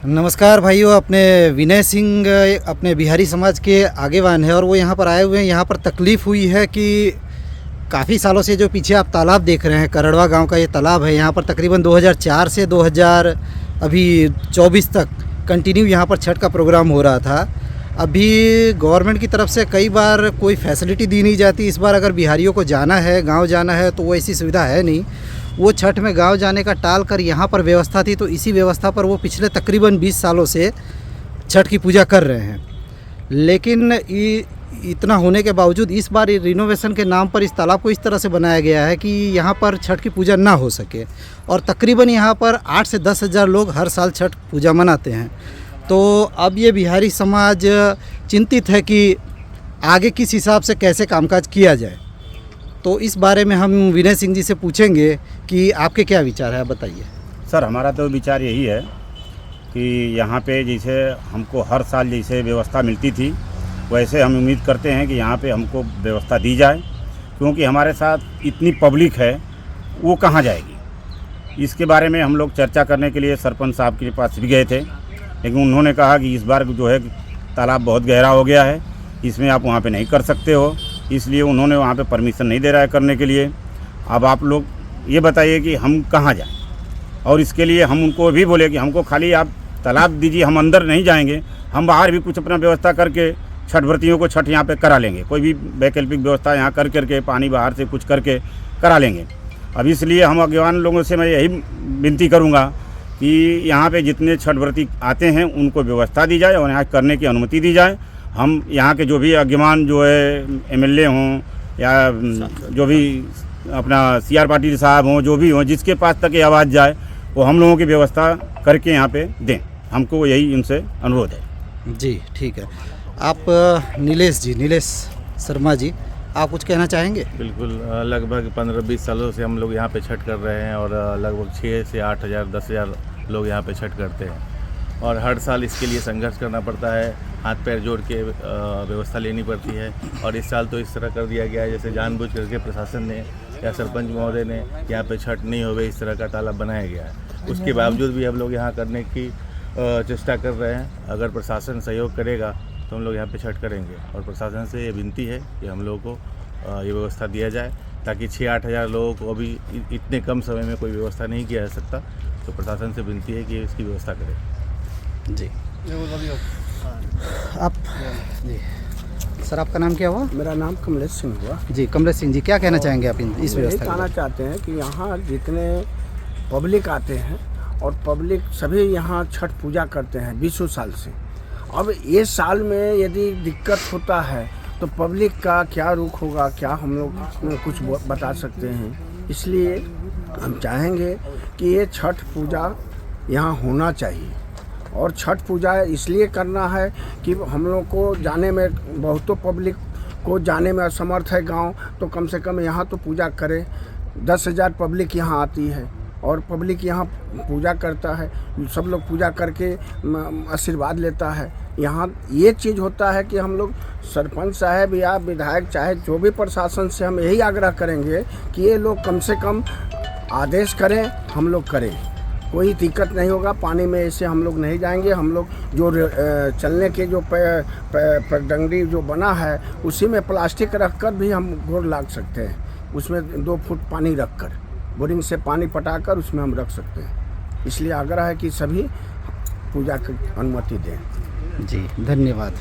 नमस्कार भाइयों, अपने विनय सिंह अपने बिहारी समाज के आगेवान है और वो यहाँ पर आए हुए हैं। यहाँ पर तकलीफ़ हुई है कि काफ़ी सालों से जो पीछे आप तालाब देख रहे हैं, करड़वा गांव का ये तालाब है। यहाँ पर तकरीबन 2004 से 2024 तक कंटिन्यू यहाँ पर छठ का प्रोग्राम हो रहा था। अभी गवर्नमेंट की तरफ से कई बार कोई फैसिलिटी दी नहीं जाती। इस बार अगर बिहारियों को जाना है, गाँव जाना है, तो वो ऐसी सुविधा है नहीं। वो छठ में गांव जाने का टाल कर यहाँ पर व्यवस्था थी, तो इसी व्यवस्था पर वो पिछले तकरीबन 20 सालों से छठ की पूजा कर रहे हैं। लेकिन इतना होने के बावजूद इस बार रिनोवेशन के नाम पर इस तालाब को इस तरह से बनाया गया है कि यहाँ पर छठ की पूजा ना हो सके, और तकरीबन यहाँ पर 8 से 10 हज़ार लोग हर साल छठ पूजा मनाते हैं। तो अब ये बिहारी समाज चिंतित है कि आगे किस हिसाब से कैसे कामकाज किया जाए। तो इस बारे में हम विनय सिंह जी से पूछेंगे कि आपके क्या विचार है, बताइए। सर, हमारा तो विचार यही है कि यहाँ पे जैसे हमको हर साल जैसे व्यवस्था मिलती थी, वैसे हम उम्मीद करते हैं कि यहाँ पे हमको व्यवस्था दी जाए, क्योंकि हमारे साथ इतनी पब्लिक है, वो कहाँ जाएगी। इसके बारे में हम लोग चर्चा करने के लिए सरपंच साहब के पास भी गए थे, लेकिन उन्होंने कहा कि इस बार जो है तालाब बहुत गहरा हो गया है, इसमें आप वहाँ पे नहीं कर सकते हो, इसलिए उन्होंने वहाँ पे परमिशन नहीं दे रहा है करने के लिए। अब आप लोग ये बताइए कि हम कहाँ जाएं, और इसके लिए हम उनको भी बोले कि हमको खाली आप तालाब दीजिए, हम अंदर नहीं जाएंगे, हम बाहर भी कुछ अपना व्यवस्था करके छठ व्रतियों को छठ यहाँ पे करा लेंगे। कोई भी वैकल्पिक व्यवस्था यहाँ कर करके पानी बाहर से कुछ करके करा लेंगे। अब इसलिए हम अगेवान लोगों से मैं यही विनती करूँगा कि यहाँ पे जितने छठ व्रती आते हैं उनको व्यवस्था दी जाए और यहाँ करने की अनुमति दी जाए। हम यहाँ के जो भी अगेवान जो है एमएलए हों या जो भी अपना सीआर पाटिल साहब हों, जो भी हों, जिसके पास तक ये आवाज़ जाए वो हम लोगों की व्यवस्था करके यहाँ पे दें। हमको यही इनसे अनुरोध है। जी ठीक है। आप नीलेश शर्मा जी, आप कुछ कहना चाहेंगे? बिल्कुल, लगभग 15-20 सालों से हम लोग यहाँ पे छठ कर रहे हैं और लगभग 6 से 8 हज़ार 10 हज़ार लोग यहाँ पे छठ करते हैं, और हर साल इसके लिए संघर्ष करना पड़ता है, हाथ पैर जोड़ के व्यवस्था लेनी पड़ती है। और इस साल तो इस तरह कर दिया गया है जैसे जानबूझ करके प्रशासन ने या सरपंच महोदय ने यहाँ पे छठ नहीं होवे इस तरह का तालाब बनाया गया है। उसके बावजूद भी हम लोग यहाँ करने की चेष्टा कर रहे हैं। अगर प्रशासन सहयोग करेगा तो हम लोग यहाँ पे छठ करेंगे, और प्रशासन से ये विनती है कि हम लोगों को ये व्यवस्था दिया जाए, ताकि 6-8 हज़ार लोगों को अभी इतने कम समय में कोई व्यवस्था नहीं किया जा सकता। तो प्रशासन से विनती है कि इसकी व्यवस्था करें। जी आप जी सर, आपका नाम क्या हुआ? मेरा नाम कमलेश सिंह हुआ। जी कमलेश सिंह जी, क्या कहना चाहेंगे आप इस व्यवस्था? कहना चाहते हैं कि यहाँ जितने पब्लिक आते हैं और पब्लिक सभी यहाँ छठ पूजा करते हैं 20 साल से। अब ये साल में यदि दिक्कत होता है तो पब्लिक का क्या रुख होगा, क्या हम लोग कुछ बता सकते हैं। इसलिए हम चाहेंगे कि ये छठ पूजा यहाँ होना चाहिए, और छठ पूजा इसलिए करना है कि हम लोग को जाने में बहुतों पब्लिक को जाने में असमर्थ है गांव, तो कम से कम यहाँ तो पूजा करे। 10 हज़ार पब्लिक यहाँ आती है और पब्लिक यहाँ पूजा करता है, सब लोग पूजा करके आशीर्वाद लेता है। यहाँ ये चीज़ होता है कि हम लोग सरपंच साहब या विधायक चाहे जो भी प्रशासन से हम यही आग्रह करेंगे कि ये लोग कम से कम आदेश करें, हम लोग करें, कोई दिक्कत नहीं होगा। पानी में ऐसे हम लोग नहीं जाएंगे। हम लोग जो चलने के जो पगडंडी जो बना है उसी में प्लास्टिक रखकर भी हम गोर लाग सकते हैं, उसमें 2 फुट पानी रखकर बोरिंग से पानी पटाकर उसमें हम रख सकते हैं। इसलिए आग्रह है कि सभी पूजा की अनुमति दें। जी धन्यवाद।